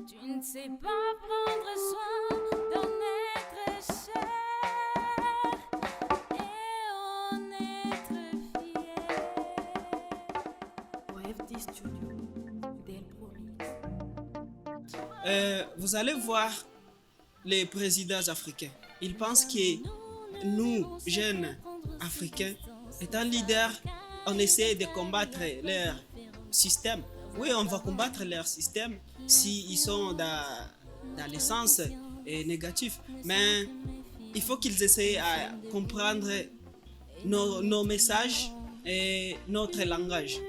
Tu ne sais pas prendre soin d'un être cher et en être fier. OFD Studio, Del Promise. Vous allez voir les présidents africains. Ils pensent que nous, jeunes Africains, étant leaders, on essaie de combattre leur système. Oui, on va combattre leur système s'ils sont dans le sens négatif. Mais il faut qu'ils essayent à comprendre nos messages et notre langage.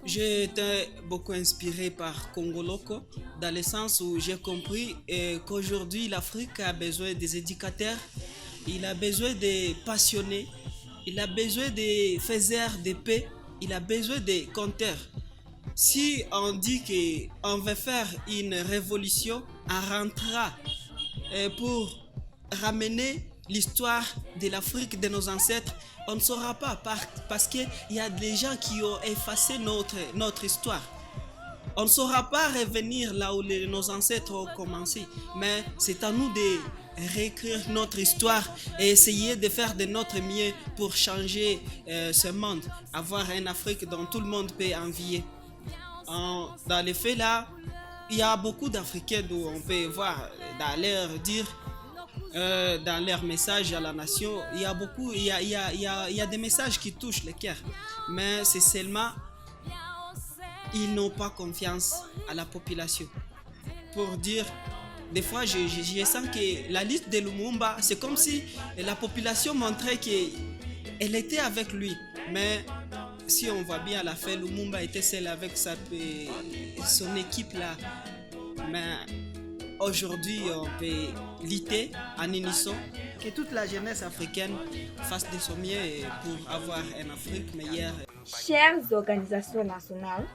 J'ai été beaucoup inspiré par Congo Loco dans le sens où j'ai compris qu'aujourd'hui l'Afrique a besoin des éducateurs, il a besoin des passionnés, il a besoin des faiseurs de paix, il a besoin des conteurs. Si on dit qu'on veut faire une révolution, on rentrera pour ramener l'histoire de l'Afrique de nos ancêtres. On ne saura pas parce qu'il y a des gens qui ont effacé notre histoire. On ne saura pas revenir là où nos ancêtres ont commencé. Mais c'est à nous de réécrire notre histoire et essayer de faire de notre mieux pour changer ce monde. Avoir une Afrique dont tout le monde peut envier. Dans les faits là, il y a beaucoup d'Africains d'où on peut voir dans leur dire dans leur message à la nation, il y a des messages qui touchent le cœur, mais c'est seulement ils n'ont pas confiance à la population. Pour dire, des fois je sens que la liste de Lumumba, c'est comme si la population montrait qu'elle était avec lui, mais si on voit bien à la fin, Lumumba était seul avec son équipe là, mais aujourd'hui, on peut lutter en unisson, que toute la jeunesse africaine fasse de son mieux pour avoir une Afrique meilleure. Chères organisations nationales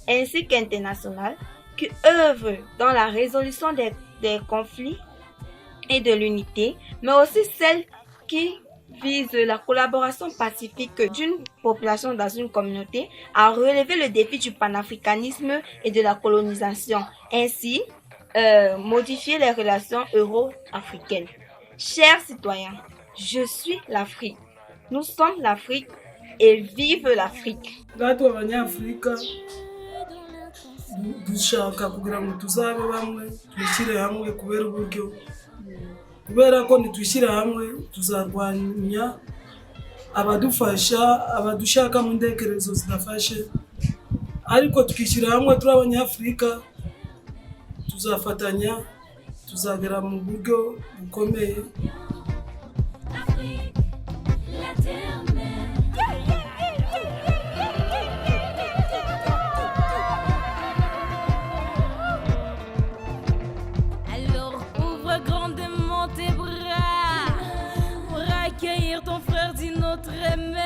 ainsi qu'internationales qui œuvrent dans la résolution des conflits et de l'unité, mais aussi celles qui visent la collaboration pacifique d'une population dans une communauté à relever le défi du panafricanisme et de la colonisation. Ainsi, modifier les relations euro-africaines. Chers citoyens, je suis l'Afrique. Nous sommes l'Afrique et vive l'Afrique. Natwe abanyafurika dushaka kugira ngo tuzabe bamwe twishyire hamwe kubera ko nitwishyira hamwe tuzarwanya abadufasha abadushaka mu ntekerezo zidafashe, ariko tukishyira hamwe turi abanyafurika tuzafatanya tuzagera mu buryo bukomeye. Alors ouvre grandement tes bras pour accueillir ton frère d'une autre main.